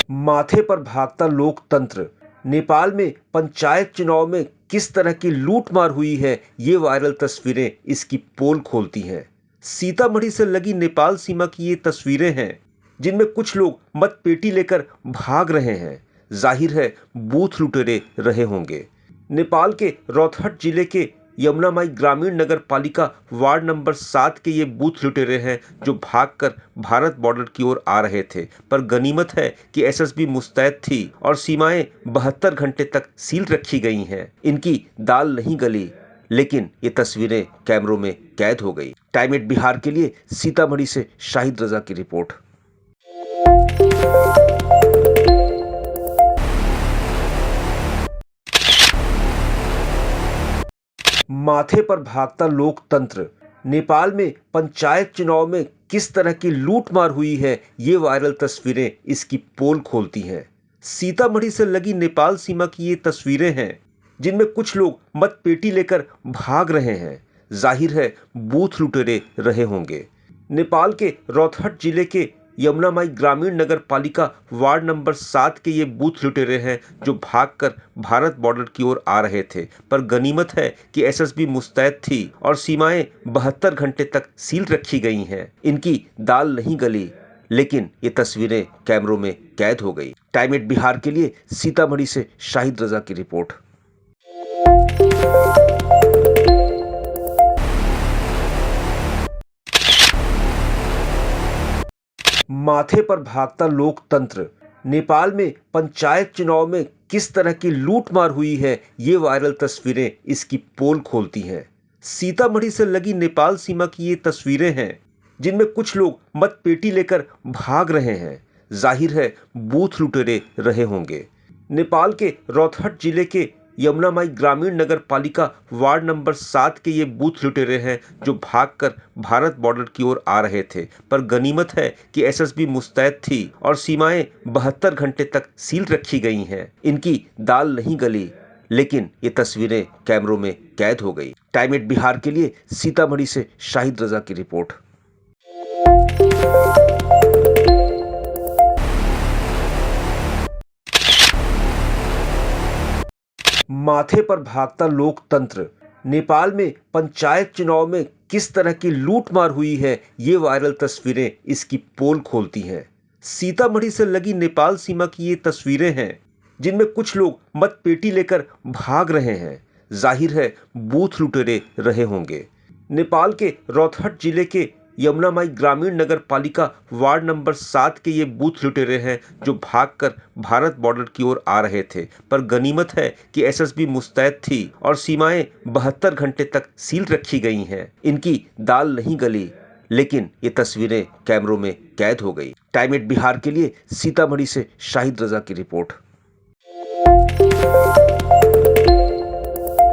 माथे पर भागता लोकतंत्र। नेपाल में पंचायत चुनाव में किस तरह की लूटमार हुई है, ये वायरल तस्वीरें इसकी पोल खोलती हैं। सीतामढ़ी से लगी नेपाल सीमा की ये तस्वीरें हैं, जिनमें कुछ लोग मतपेटी लेकर भाग रहे हैं। जाहिर है बूथ लुटेरे रहे होंगे। नेपाल के रौतहट जिले के यमुनामाई ग्रामीण नगर पालिका वार्ड नंबर 7 के ये बूथ लुटेरे हैं, जो भागकर भारत बॉर्डर की ओर आ रहे थे। पर गनीमत है कि एसएसबी मुस्तैद थी और सीमाएं 72 घंटे तक सील रखी गई हैं। इनकी दाल नहीं गली, लेकिन ये तस्वीरें कैमरों में कैद हो गई। टाइम 8 बिहार के लिए सीतामढ़ी से शाहिद रजा की रिपोर्ट। माथे पर भागता लोकतंत्र। नेपाल में पंचायत चुनाव में किस तरह की लूटमार हुई है, ये वायरल तस्वीरें इसकी पोल खोलती हैं। सीतामढ़ी से लगी नेपाल सीमा की ये तस्वीरें हैं, जिनमें कुछ लोग मतपेटी लेकर भाग रहे हैं। जाहिर है बूथ लुटेरे रहे होंगे। नेपाल के रौतहट जिले के यमुनामाई ग्रामीण नगर पालिका वार्ड नंबर 7 के ये बूथ लुटेरे हैं, जो भागकर भारत बॉर्डर की ओर आ रहे थे। पर गनीमत है कि एसएसबी मुस्तैद थी और सीमाएं 72 घंटे तक सील रखी गई हैं। इनकी दाल नहीं गली, लेकिन ये तस्वीरें कैमरों में कैद हो गई। टाइम 8 बिहार के लिए सीतामढ़ी से शाहिद रजा की रिपोर्ट। माथे पर भागता लोकतंत्र। नेपाल में पंचायत चुनाव में किस तरह की लूटमार हुई है, ये वायरल तस्वीरें इसकी पोल खोलती हैं। सीतामढ़ी से लगी नेपाल सीमा की ये तस्वीरें हैं, जिनमें कुछ लोग मतपेटी लेकर भाग रहे हैं। जाहिर है बूथ लुटेरे रहे होंगे। नेपाल के रौतहट जिले के यमुनामाई ग्रामीण नगर पालिका वार्ड नंबर 7 के ये बूथ लुटेरे हैं, जो भागकर भारत बॉर्डर की ओर आ रहे थे। पर गनीमत है कि एसएसबी मुस्तैद थी और सीमाएं 72 घंटे तक सील रखी गई हैं। इनकी दाल नहीं गली, लेकिन ये तस्वीरें कैमरों में कैद हो गई। टाइम 8 बिहार के लिए सीतामढ़ी से शाहिद रजा की रिपोर्ट। माथे पर भागता लोकतंत्र। नेपाल में पंचायत चुनाव में किस तरह की लूटमार हुई है, ये वायरल तस्वीरें इसकी पोल खोलती हैं। सीतामढ़ी से लगी नेपाल सीमा की ये तस्वीरें हैं, जिनमें कुछ लोग मतपेटी लेकर भाग रहे हैं। जाहिर है बूथ लुटेरे रहे होंगे। नेपाल के रौतहट जिले के यमुनामाई ग्रामीण नगर पालिका वार्ड नंबर 7 के ये बूथ लुटेरे हैं, जो भागकर भारत बॉर्डर की ओर आ रहे थे। पर गनीमत है कि एसएसबी मुस्तैद थी और सीमाएं 72 घंटे तक सील रखी गई हैं। इनकी दाल नहीं गली, लेकिन ये तस्वीरें कैमरों में कैद हो गई। टाइम 8 बिहार के लिए सीतामढ़ी से शाहिद रजा की रिपोर्ट।